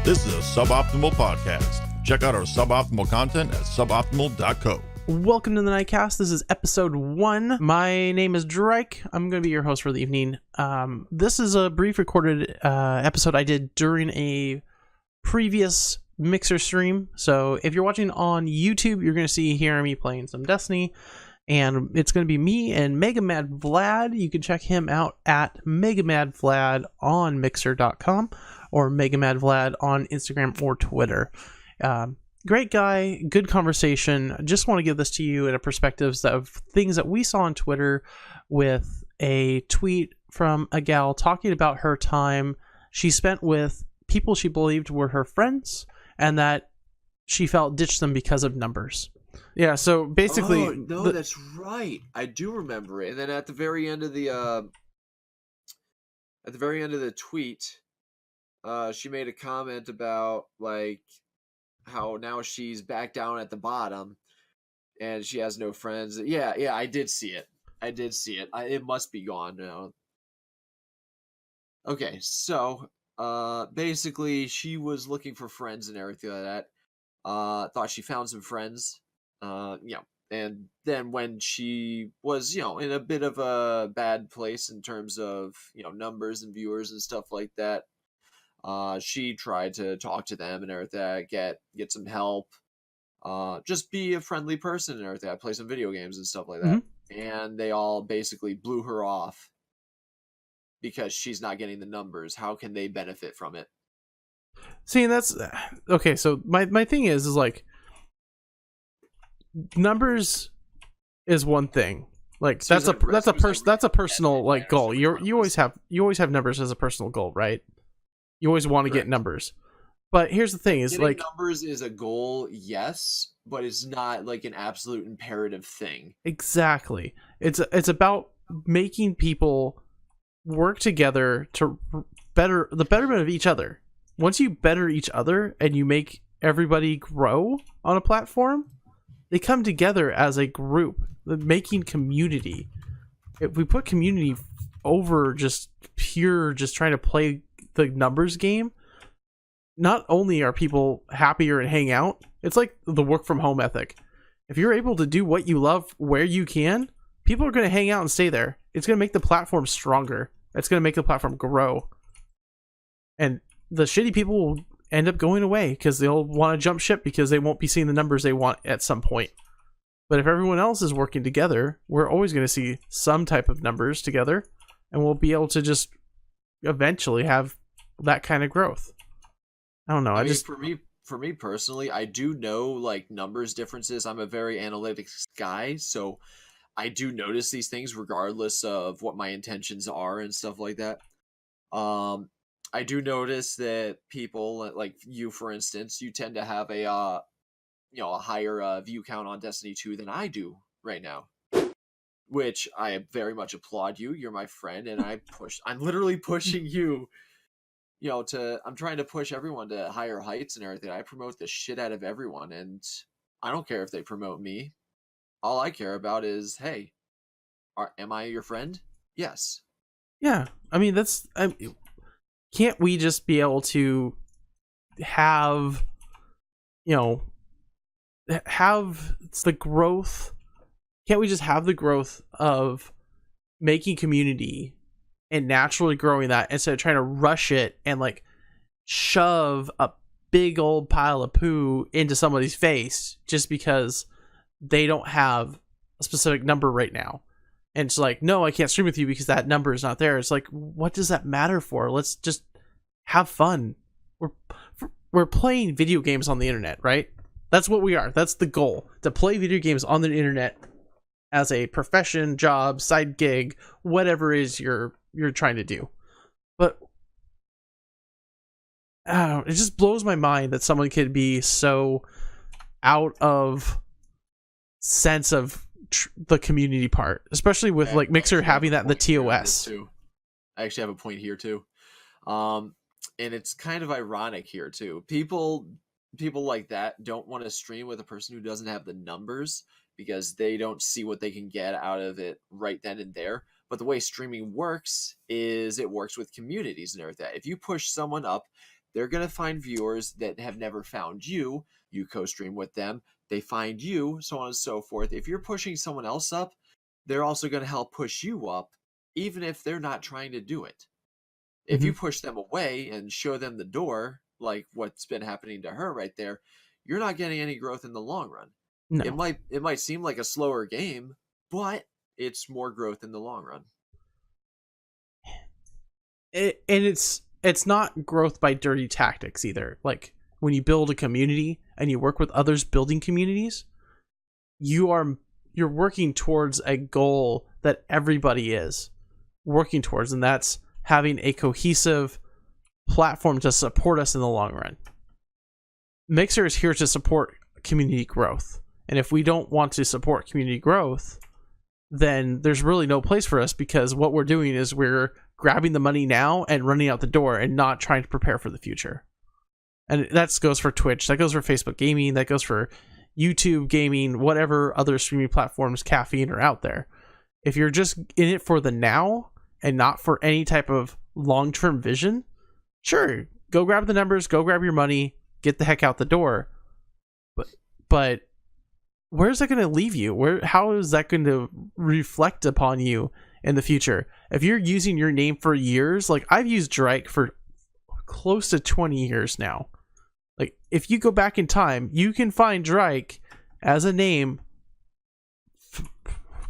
This is a Suboptimal podcast. Check out our suboptimal content at suboptimal.co. Welcome to the NighCast. This is episode 1. My name is Drake. I'm going to be your host for the evening. This is a brief recorded episode I did during a previous Mixer stream. So if you're watching on YouTube, you're going to hear me playing some Destiny. And it's going to be me and MegaMadVlad. You can check him out at MegaMadVlad on Mixer.com or MegaMadVlad on Instagram or Twitter. Great guy, good conversation. Just want to give this to you in a perspective of things that we saw on Twitter with a tweet from a gal talking about her time she spent with people she believed were her friends and that she felt ditched them because of numbers. Yeah, so basically... that's right. I do remember it. And then at the very end of the tweet, she made a comment about, like, how now she's back down at the bottom and she has no friends. Yeah, I did see it. It must be gone now. Okay, so, basically, she was looking for friends and everything like that. Thought she found some friends. And then when she was, in a bit of a bad place in terms of, numbers and viewers and stuff like that, she tried to talk to them and everything, get some help, just be a friendly person and everything, play some video games and stuff like that. Mm-hmm. And they all basically blew her off because she's not getting the numbers. How can they benefit from it? See, that's okay. So my thing is like, numbers is one thing. Like that's a personal like goal. You always have numbers as a personal goal, right? You always want to get numbers. But here's the thing: is getting like numbers is a goal, yes, but it's not like an absolute imperative thing. Exactly. It's about making people work together to better the betterment of each other. Once you better each other and you make everybody grow on a platform, they come together as a group, making community. If we put community over just trying to play the numbers game, not only are people happier and hang out, it's like the work from home ethic. If you're able to do what you love where you can, people are going to hang out and stay there. It's going to make the platform stronger. It's going to make the platform grow. And the shitty people will end up going away because they'll want to jump ship because they won't be seeing the numbers they want at some point. But if everyone else is working together, we're always going to see some type of numbers together, and we'll be able to just eventually have that kind of growth. I don't know. I mean, for me personally, I do know like numbers differences. I'm a very analytics guy, so I do notice these things regardless of what my intentions are and stuff like that. I do notice that people like you, for instance, you tend to have a higher view count on Destiny 2 than I do right now, which I very much applaud you. You're my friend, and I'm literally pushing you. I'm trying to push everyone to higher heights and everything. I promote the shit out of everyone, and I don't care if they promote me. All I care about is, hey, am I your friend? Yes. Yeah, I mean can't we just be able to have the growth? Can't we just have the growth of making community and naturally growing that instead of trying to rush it and like shove a big old pile of poo into somebody's face just because they don't have a specific number right now? And it's like, no, I can't stream with you because that number is not there. It's like, what does that matter for? Let's just have fun. We're playing video games on the internet, right? That's what we are. That's the goal, to play video games on the internet as a profession, job, side gig, whatever it is you're trying to do. But I don't know, it just blows my mind that someone could be so out of sense of the community part, especially with like Mixer having that in the TOS. I actually have a point here too. And it's kind of ironic here too. People like that don't want to stream with a person who doesn't have the numbers because they don't see what they can get out of it right then and there. But the way streaming works is it works with communities and everything. If you push someone up, they're going to find viewers that have never found you. You co-stream with them. They find you, so on and so forth. If you're pushing someone else up, they're also going to help push you up, even if they're not trying to do it. If you push them away and show them the door, like what's been happening to her right there, you're not getting any growth in the long run. No. It might seem like a slower game, but it's more growth in the long run. And it's not growth by dirty tactics either. Like when you build a community and you work with others building communities, you're working towards a goal that everybody is working towards, and that's having a cohesive platform to support us in the long run. Mixer is here to support community growth. And if we don't want to support community growth, then there's really no place for us, because what we're doing is we're grabbing the money now and running out the door and not trying to prepare for the future. And that goes for Twitch, that goes for Facebook gaming, that goes for YouTube gaming, whatever other streaming platforms, caffeine, are out there. If you're just in it for the now and not for any type of long-term vision, sure, go grab the numbers, go grab your money, get the heck out the door. But where's that going to leave you? How is that going to reflect upon you in the future? If you're using your name for years, like I've used Drake for close to 20 years now. Like if you go back in time, you can find Drake as a name.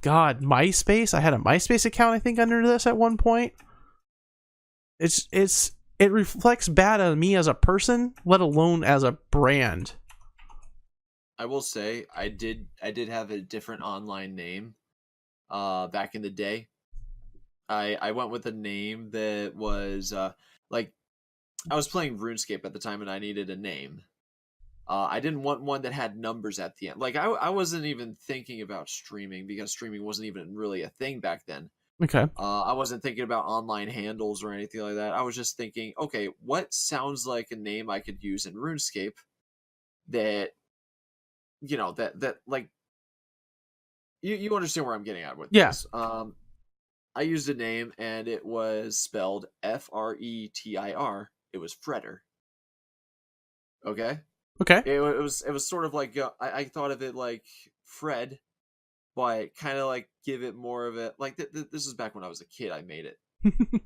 God, MySpace. I had a MySpace account, I think, under this at one point. It reflects bad on me as a person, let alone as a brand. I will say I did have a different online name back in the day. I went with a name that was like, I was playing RuneScape at the time and I needed a name. I didn't want one that had numbers at the end. Like I wasn't even thinking about streaming, because streaming wasn't even really a thing back then. Okay. I wasn't thinking about online handles or anything like that. I was just thinking, okay, what sounds like a name I could use in RuneScape that, you know, that like, you understand where I'm getting at with this. I used a name and it was spelled Fretir. It was Fretter. Okay. It was sort of like I thought of it like Fred, but kind of like give it more of a like. This is back when I was a kid. I made it.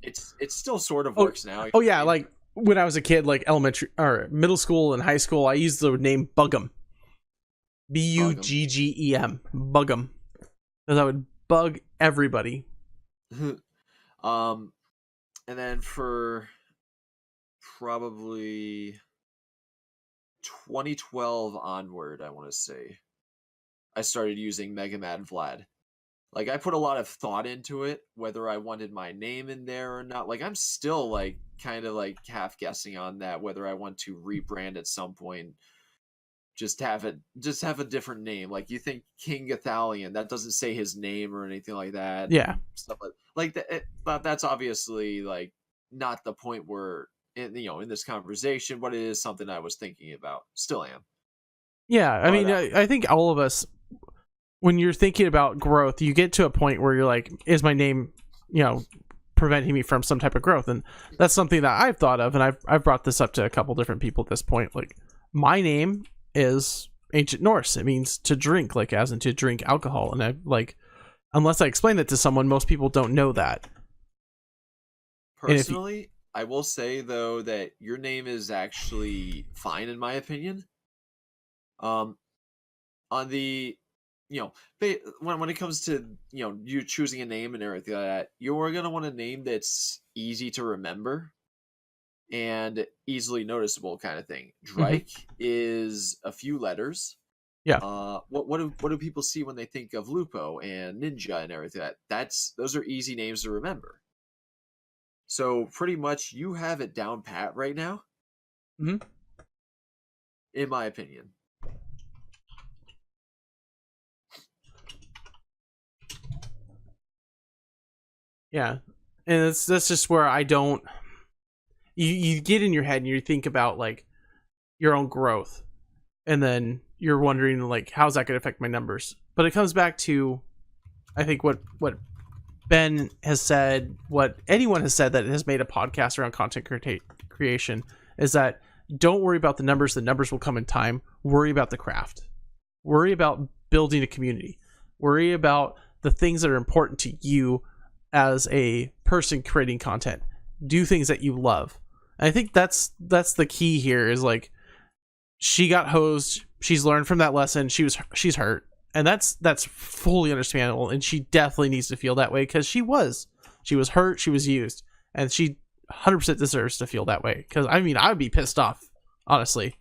It still sort of works now. Oh yeah, like when I was a kid, like elementary or middle school and high school, I used the name Buggem. Buggem. Buggem. Because I would bug everybody. And then for probably 2012 onward, I want to say, I started using MegaMadVlad. Like I put a lot of thought into it, whether I wanted my name in there or not. Like I'm still like kind of like half guessing on that, whether I want to rebrand at some point. Just have a different name. Like you think King Gathalion, that doesn't say his name or anything like that. Yeah. Stuff like that. But that's obviously like not the point where in this conversation, but it is something I was thinking about. Still am. Yeah, I mean, I think all of us, when you're thinking about growth, you get to a point where you're like, is my name, preventing me from some type of growth? And that's something that I've thought of, and I've brought this up to a couple different people at this point. Like, my name is Ancient Norse. It means to drink, like as in to drink alcohol. And I like, unless I explain it to someone, most people don't know that. Personally, I will say though that your name is actually fine in my opinion. On the, when it comes to you choosing a name and everything like that, you're gonna want a name that's easy to remember and easily noticeable, kind of thing. Drake is a few letters. Yeah. What do people see when they think of Lupo and Ninja and everything like that? Those are easy names to remember. So pretty much you have it down pat right now. Mm-hmm. In my opinion. Yeah. And that's just where I don't, you get in your head and you think about like your own growth, and then you're wondering like, how's that going to affect my numbers? But it comes back to, I think what Ben has said, what anyone has said that has made a podcast around content creation, is that don't worry about the numbers will come in time. Worry about the craft. Worry about building a community. Worry about the things that are important to you as a person creating content. Do things that you love. And I think that's the key here, is like, she got hosed, she's learned from that lesson, she's hurt, and that's fully understandable, and she definitely needs to feel that way, because she was hurt, she was used, and she 100% deserves to feel that way. Because I mean, I would be pissed off, honestly,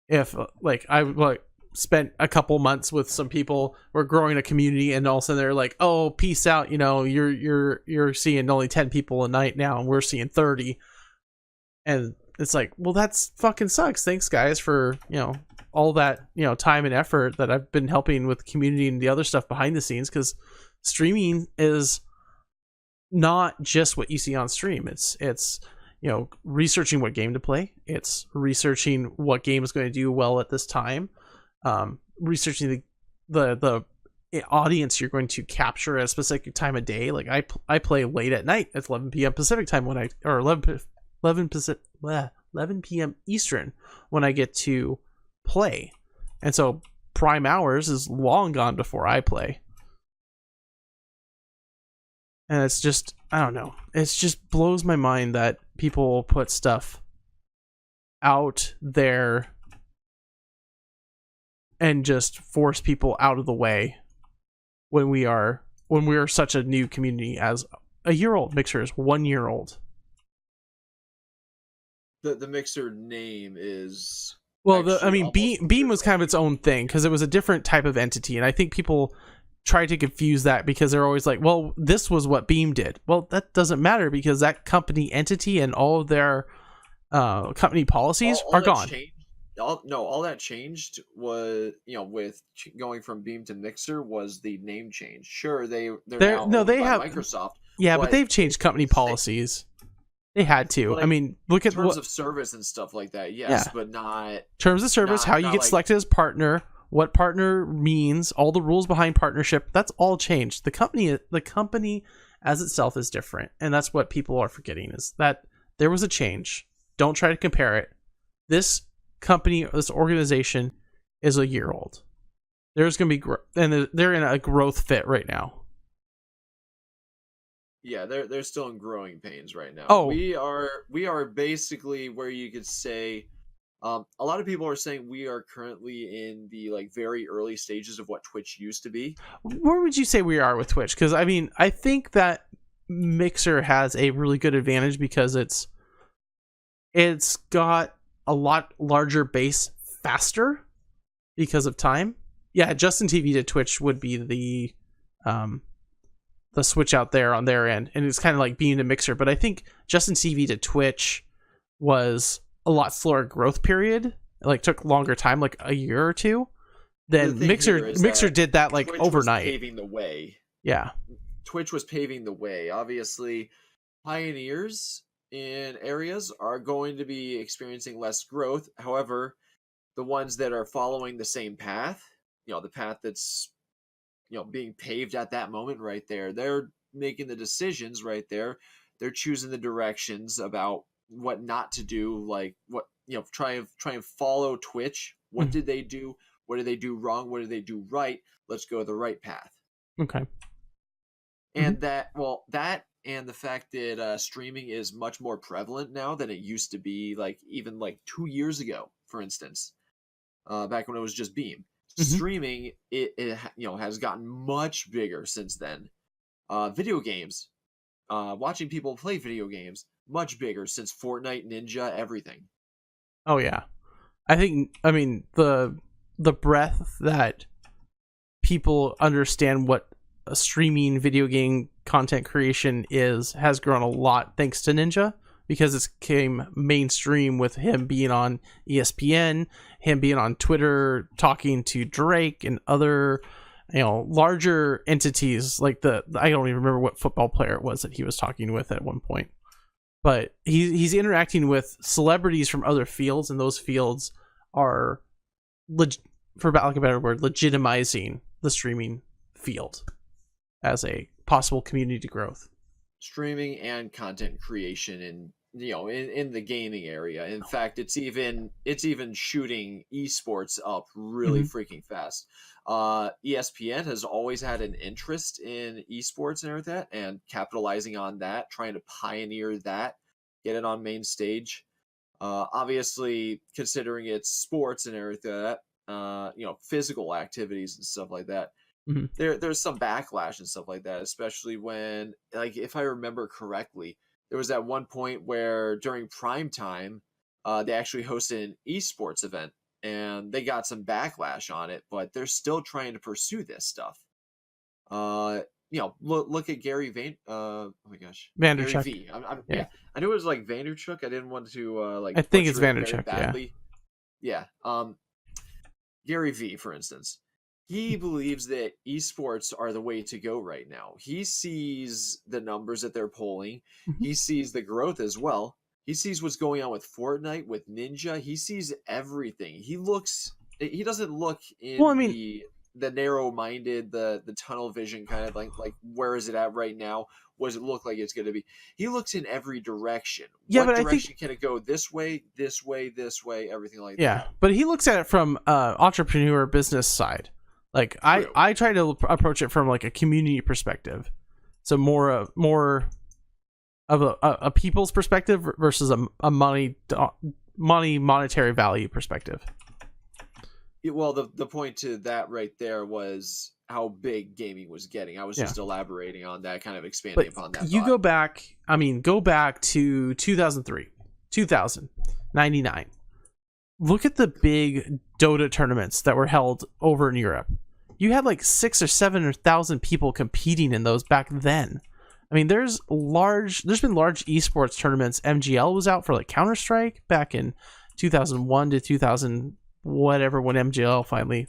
if I spent a couple months with some people, we're growing a community, and all of a sudden they're like, oh, peace out, you're seeing only 10 people a night now, and we're seeing 30. And it's like, well, that's fucking sucks. Thanks, guys, for all that time and effort that I've been helping with the community and the other stuff behind the scenes. Because streaming is not just what you see on stream. It's researching what game to play. It's researching what game is going to do well at this time. Researching the audience you're going to capture at a specific time of day. Like I play late at night. It's 11 p.m. Pacific time when 11 p.m. Eastern when I get to play. And so prime hours is long gone before I play. And it's just, I don't know. It just blows my mind that people put stuff out there and just force people out of the way when we are such a new community. As a year old, Mixer is 1 year old. The Mixer name is, well, Beam was kind of its own thing, because it was a different type of entity, and I think people try to confuse that, because they're always like, well, this was what Beam did. Well, that doesn't matter, because that company entity and all of their company policies are gone. All that changed was, with going from Beam to Mixer, was the name change. Sure, they're now owned by Microsoft. Yeah, but they've changed company policies. They had to. Like, I mean, look at terms of service and stuff like that. Yes, yeah. But not terms of service. How you get selected as partner, what partner means, all the rules behind partnership. That's all changed. The company as itself is different, and that's what people are forgetting, is that there was a change. Don't try to compare it. This company, this organization, is a year old. There's going to be and they're in a growth fit right now. Yeah, they're still in growing pains right now. Oh, we are basically where you could say, a lot of people are saying we are currently in the very early stages of what Twitch used to be. Where would you say we are with Twitch? Because I mean, I think that Mixer has a really good advantage, because it's got a lot larger base faster because of time. Yeah, Justin TV to Twitch would be the switch out there on their end, and it's kind of like being a Mixer. But I think Justin TV to Twitch was a lot slower growth period. It took longer time, like a year or two. Then Mixer did that Twitch overnight. Was paving the way. Yeah, Twitch was paving the way. Obviously, pioneers in areas are going to be experiencing less growth. However, the ones that are following the same path, the path that's being paved at that moment right there, they're making the decisions right there. They're choosing the directions about what not to do, like what try and follow Twitch. What did they do? What did they do wrong? What did they do right? Let's go the right path. Okay. And that and the fact that streaming is much more prevalent now than it used to be, even 2 years ago, for instance, back when it was just Beam. Streaming, it has gotten much bigger since then. Video games, watching people play video games, much bigger since Fortnite, Ninja, everything. Oh yeah, I mean the breadth that people understand what a streaming video game content creation has grown a lot thanks to Ninja, because it came mainstream with him being on ESPN, him being on Twitter, talking to Drake and other, larger entities like I don't even remember what football player it was that he was talking with at one point, but he's interacting with celebrities from other fields, and those fields are, for lack of a better word, legitimizing the streaming field as a possible community growth. Streaming and content creation in in the gaming area. In fact, it's even shooting esports up really freaking fast. ESPN has always had an interest in esports and everything, and capitalizing on that, trying to pioneer that, get it on main stage. Obviously, considering it's sports and everything, physical activities and stuff like that. There's some backlash and stuff like that, especially when, like, if I remember correctly, there was at one point where during prime time, they actually hosted an esports event, and they got some backlash on it, but they're still trying to pursue this stuff. Look at Gary oh my gosh, Vaynerchuk. Gary V. Yeah, I knew it was like Vaynerchuk. I didn't want to I think it's Vaynerchuk. Yeah. Gary V, for instance. He believes that esports are the way to go right now. He sees the numbers that they're polling. He sees the growth as well. He sees what's going on with Fortnite, with Ninja. He sees everything. He doesn't look in the narrow-minded, the tunnel vision kind of like where is it at right now? What does it look like it's going to be? He looks in every direction. Yeah, what but direction I think can it go? This way, everything like that. Yeah, but he looks at it from entrepreneur business side. Like I try to approach it from like a community perspective, so more of a people's perspective versus a monetary value perspective. Well, the point to that right there was how big gaming was getting. I was just elaborating on that, kind of expanding upon that. You go back to 2003, 99. Look at the big Dota tournaments that were held over in Europe. You had like 6,000 or 7,000 people competing in those back then. I mean, there's been large esports tournaments. MGL was out for like Counter-Strike back in 2001 to 2000 whatever, when MGL finally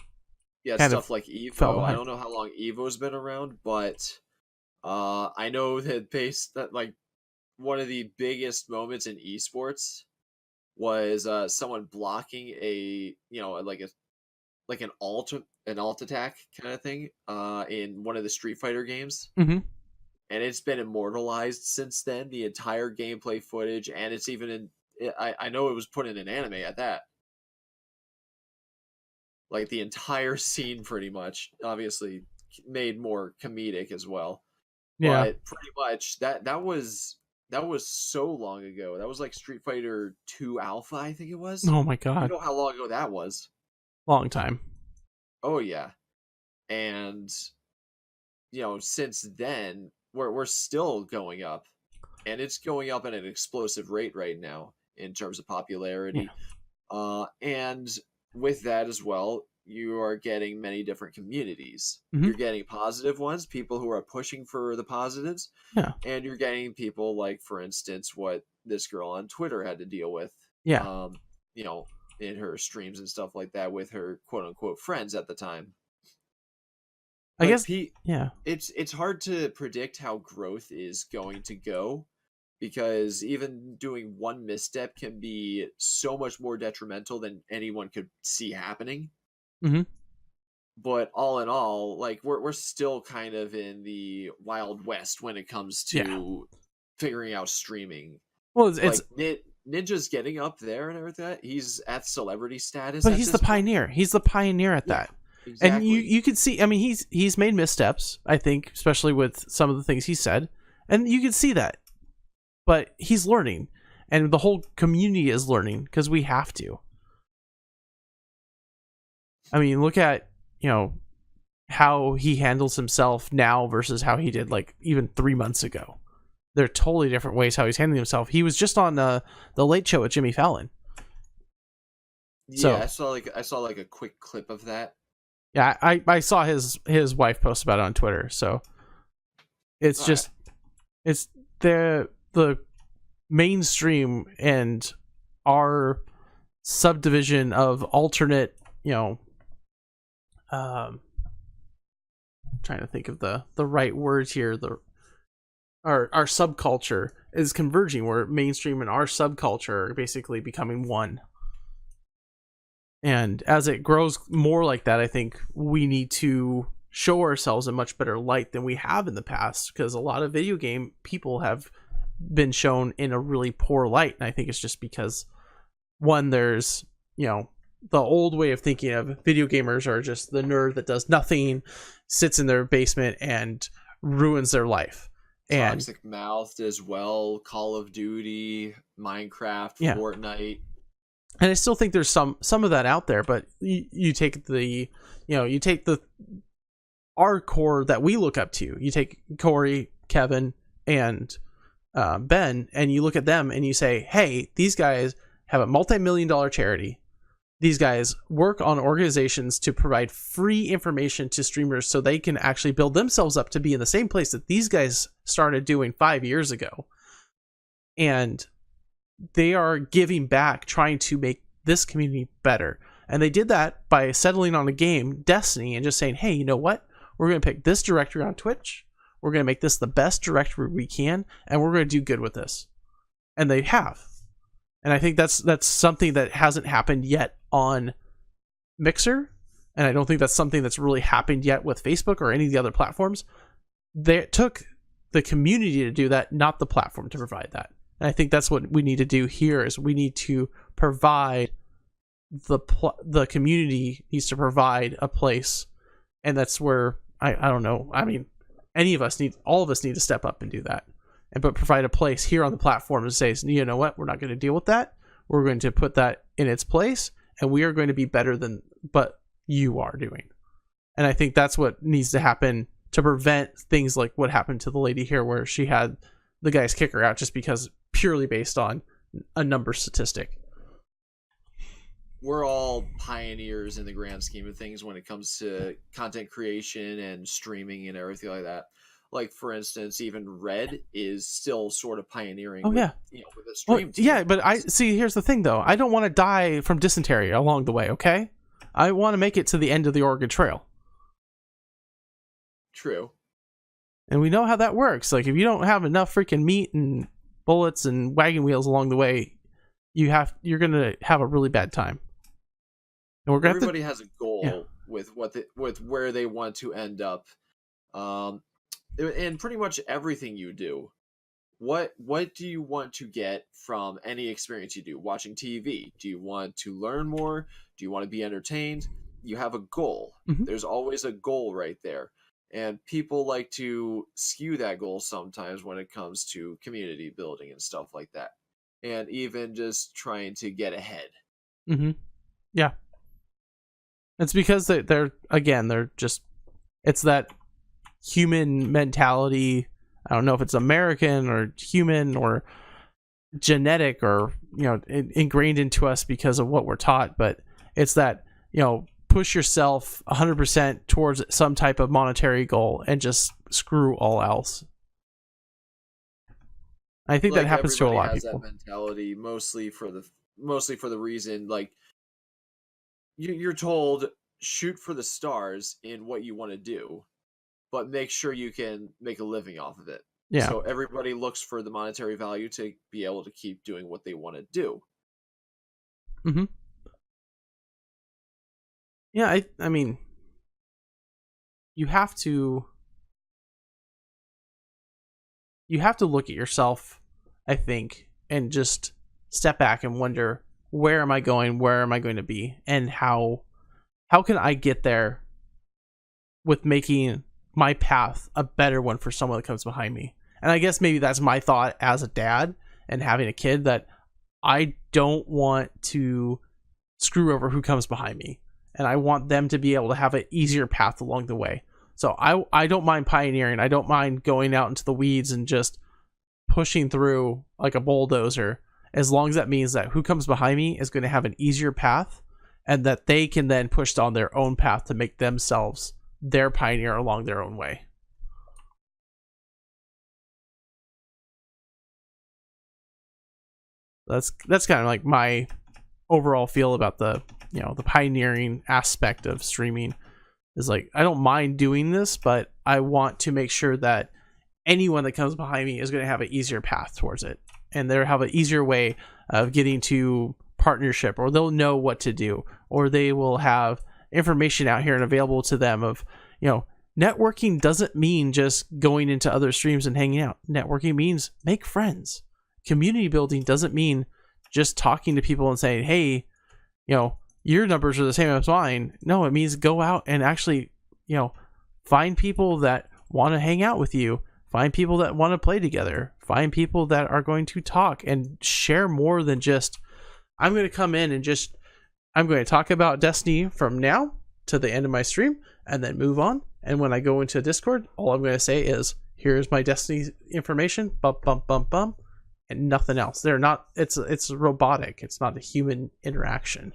stuff like Evo. I don't know how long Evo's been around, but I know that like one of the biggest moments in esports was someone blocking an alt attack kind of thing in one of the Street Fighter games. And it's been immortalized since then, the entire gameplay footage, and it's even I know it was put in an anime at that. Like the entire scene pretty much, obviously made more comedic as well. Yeah. But pretty much that was so long ago. That was like Street Fighter 2 Alpha, I think it was. Oh my god. You know how long ago that was? Long time. Oh yeah. And since then we're still going up. And it's going up at an explosive rate right now in terms of popularity. Yeah. And with that as well, you are getting many different communities. You're getting positive ones, people who are pushing for the positives. Yeah. And you're getting people like, for instance, what this girl on Twitter had to deal with. Yeah. In her streams and stuff like that with her quote unquote friends at the time. I guess it's hard to predict how growth is going to go, because even doing one misstep can be so much more detrimental than anyone could see happening. But all in all, like we're still kind of in the Wild West when it comes to figuring out streaming. Well, it's Ninja's getting up there and everything. He's at celebrity status, but he's the pioneer. He's the pioneer at that. Exactly. And you can see. I mean, he's made missteps, I think, especially with some of the things he said, and you can see that. But he's learning, and the whole community is learning because we have to. I mean, look at how he handles himself now versus how he did like even 3 months ago. They're totally different ways how he's handling himself. He was just on the Late Show with Jimmy Fallon. Yeah, so, I saw like a quick clip of that. Yeah, I saw his wife post about it on Twitter. So it's just it's the mainstream and our subdivision of alternate, trying to think of the right words here. Our subculture is converging, where mainstream and our subculture are basically becoming one. And as it grows more like that, I think we need to show ourselves in much better light than we have in the past, because a lot of video game people have been shown in a really poor light. And I think it's just because, one, there's, the old way of thinking of video gamers are just the nerd that does nothing, sits in their basement and ruins their life. And Toxic Mouthed as well, Call of Duty, Minecraft, Fortnite. And I still think there's some of that out there, but you take the our core that we look up to. You take Corey, Kevin, and Ben, and you look at them and you say, hey, these guys have a multi-million-dollar charity. These guys work on organizations to provide free information to streamers so they can actually build themselves up to be in the same place that these guys started doing 5 years ago. And they are giving back, trying to make this community better. And they did that by settling on a game, Destiny, and just saying, hey, you know what? We're going to pick this directory on Twitch. We're going to make this the best directory we can, and we're going to do good with this. And they have. And I think that's something that hasn't happened yet on Mixer, and I don't think that's something that's really happened yet with Facebook or any of the other platforms. They took the community to do that, not the platform to provide that. And I think that's what we need to do here is we need to provide the community needs to provide a place, and that's where I don't know. I mean, all of us need to step up and do that, but provide a place here on the platform and say, you know what, we're not going to deal with that. We're going to put that in its place, and we are going to be better than what you are doing. And I think that's what needs to happen to prevent things like what happened to the lady here, where she had the guys kick her out just because purely based on a number statistic. We're all pioneers in the grand scheme of things when it comes to content creation and streaming and everything like that. Like, for instance, even Red is still sort of pioneering. Oh, yeah. With the stream team. Yeah, but here's the thing, though. I don't want to die from dysentery along the way, okay? I want to make it to the end of the Oregon Trail. True. And we know how that works. Like, if you don't have enough freaking meat and bullets and wagon wheels along the way, you're going to have a really bad time. And we're Everybody has a goal with with where they want to end up. And pretty much everything you do. What do you want to get from any experience you do? Watching TV? Do you want to learn more? Do you want to be entertained? You have a goal. Mm-hmm. There's always a goal right there. And people like to skew that goal sometimes when it comes to community building and stuff like that. And even just trying to get ahead. Mm-hmm. Yeah. It's because they're just, it's that human mentality. I don't know if it's American or human or genetic or, ingrained into us because of what we're taught, but it's that, push yourself 100% towards some type of monetary goal and just screw all else. I think that happens to a lot of people. That mentality mostly for the reason, like, you're told shoot for the stars in what you want to do, but make sure you can make a living off of it. Yeah. So everybody looks for the monetary value to be able to keep doing what they want to do. Mm-hmm. Yeah, I mean, you have to look at yourself, I think, and just step back and wonder, where am I going? Where am I going to be? And how can I get there with making my path a better one for someone that comes behind me? And I guess maybe that's my thought as a dad and having a kid, that I don't want to screw over who comes behind me. And I want them to be able to have an easier path along the way. So I don't mind pioneering. I don't mind going out into the weeds and just pushing through like a bulldozer, as long as that means that who comes behind me is going to have an easier path, and that they can then push on their own path to make themselves their pioneer along their own way. That's kind of like my overall feel about the pioneering aspect of streaming. Is like, I don't mind doing this, but I want to make sure that anyone that comes behind me is going to have an easier path towards it, and they'll have an easier way of getting to partnership, or they'll know what to do, or they will have information out here and available to them of, networking doesn't mean just going into other streams and hanging out. Networking means make friends. Community building doesn't mean just talking to people and saying, hey, your numbers are the same as mine. No, it means go out and actually, find people that want to hang out with you, find people that want to play together, find people that are going to talk and share more than just, I'm going to come in and I'm going to talk about Destiny from now to the end of my stream and then move on. And when I go into Discord, all I'm going to say is, here's my Destiny information, bump, bump, bump, bump, and nothing else. It's robotic. It's not a human interaction.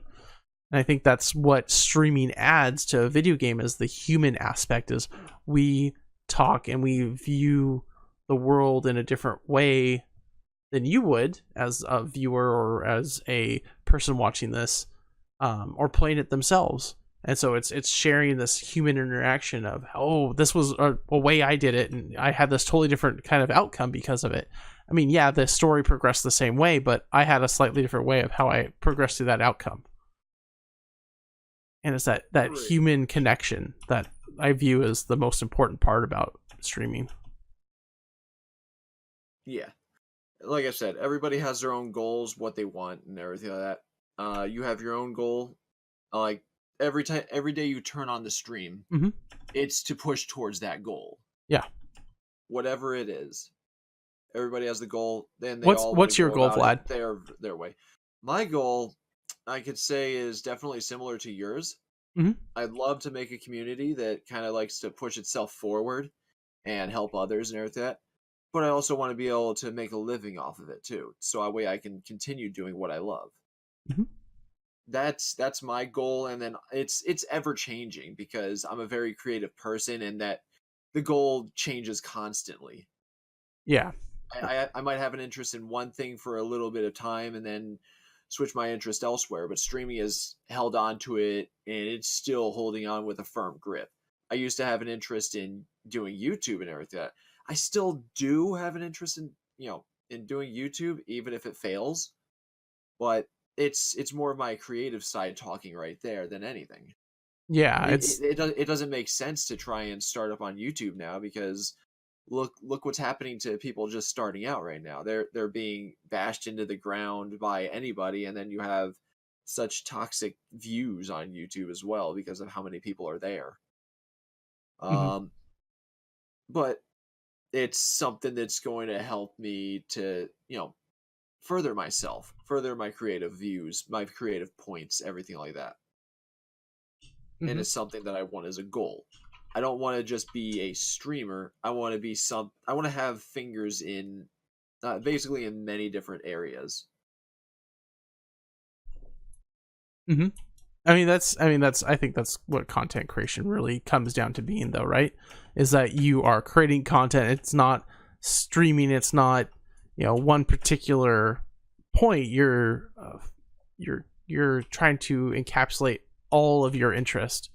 And I think that's what streaming adds to a video game, is the human aspect. Is we talk and we view the world in a different way than you would as a viewer or as a person watching this, or playing it themselves. And so it's sharing this human interaction of, oh, this was a way I did it, and I had this totally different kind of outcome because of it. I mean, yeah, the story progressed the same way, but I had a slightly different way of how I progressed through that outcome. And it's that Right. human connection that I view as the most important part about streaming. Yeah. Like I said, everybody has their own goals, what they want, and everything like that. You have your own goal. Like every day you turn on the stream, Mhm. it's to push towards that goal. Yeah. Whatever it is, everybody has the goal. Then they all What's your goal, Vlad? Their way. My goal, I could say, is definitely similar to yours. Mhm. I'd love to make a community that kind of likes to push itself forward and help others and everything like that. But I also want to be able to make a living off of it too, so that way I can continue doing what I love. Mhm. That's my goal, and then it's ever changing because I'm a very creative person, and that the goal changes constantly. Yeah. I might have an interest in one thing for a little bit of time and then switch my interest elsewhere, but streaming has held on to it, and it's still holding on with a firm grip. I used to have an interest in doing YouTube and everything like that. I still do have an interest in doing YouTube, even if it fails, but it's more of my creative side talking right there than anything. Yeah, It doesn't make sense to try and start up on YouTube now, because look what's happening to people just starting out right now. They're being bashed into the ground by anybody, and then you have such toxic views on YouTube as well because of how many people are there. Mhm. But it's something that's going to help me to, further myself, further my creative views, my creative points, everything like that. And Mhm. it's something that I want as a goal. I don't want to just be a streamer. I want to have fingers in basically in many different areas. Mhm. I think that's what content creation really comes down to being, though, right? Is that you are creating content. It's not streaming. It's not, one particular point. You're trying to encapsulate all of your interest,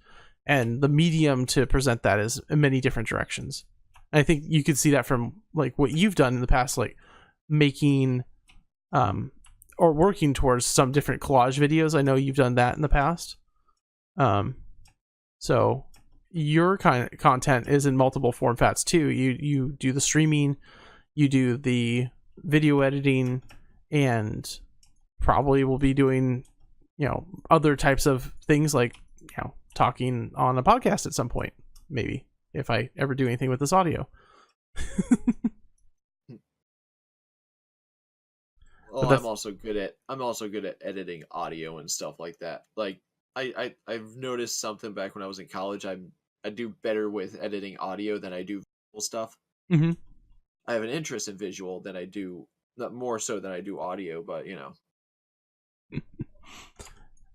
and the medium to present that is in many different directions. And I think you could see that from like what you've done in the past, like making, or working towards some different collage videos. I know you've done that in the past. So your kind of content is in multiple form fats too. You do the streaming, you do the video editing, and probably will be doing, other types of things like, talking on a podcast at some point, maybe, if I ever do anything with this audio. Well, I'm also good at editing audio and stuff like that. Like I've noticed something back when I was in college. I do better with editing audio than I do visual stuff. Mm-hmm. I have an interest in visual than I do, not more so than I do audio, but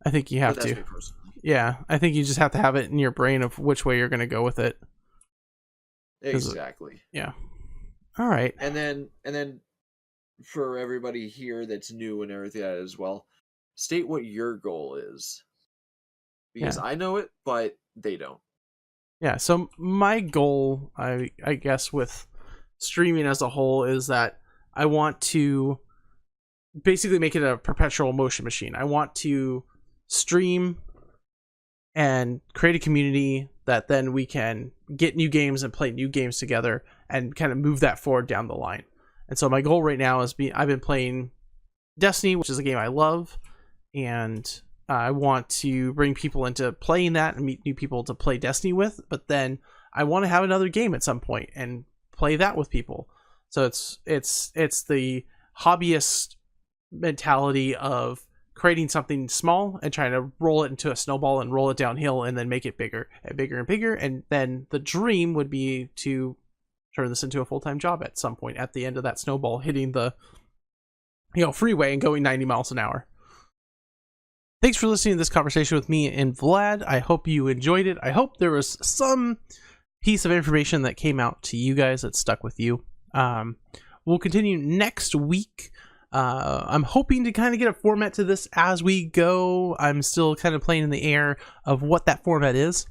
I think you have but that's to. me personally. Yeah, I think you just have to have it in your brain of which way you're going to go with it. Exactly. Yeah. All right. And then for everybody here that's new and everything like that as well, state what your goal is. Because I know it, but they don't. Yeah, so my goal, I guess, with streaming as a whole is that I want to basically make it a perpetual motion machine. I want to stream and create a community that then we can get new games and play new games together and kind of move that forward down the line. And so my goal right now is I've been playing Destiny, which is a game I love, and I want to bring people into playing that and meet new people to play Destiny with, but then I want to have another game at some point and play that with people. So it's the hobbyist mentality of creating something small and trying to roll it into a snowball and roll it downhill and then make it bigger and bigger and bigger. And then the dream would be to turn this into a full-time job at some point at the end of that snowball, hitting the freeway and going 90 miles an hour. Thanks for listening to this conversation with me and Vlad. I hope you enjoyed it. I hope there was some piece of information that came out to you guys that stuck with you. We'll continue next week. I'm hoping to kind of get a format to this as we go. I'm still kind of playing in the air of what that format is.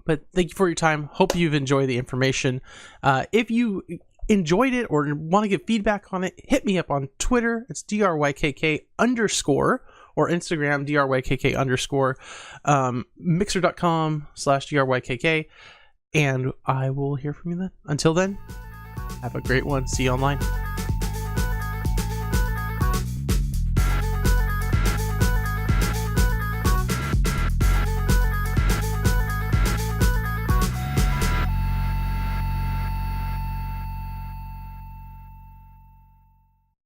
But thank you for your time. Hope you've enjoyed the information. If you enjoyed it or want to give feedback on it, hit me up on Twitter. It's DRYKK_, or Instagram, DRYKK_, mixer.com/DRYKK. And I will hear from you then. Until then, have a great one. See you online.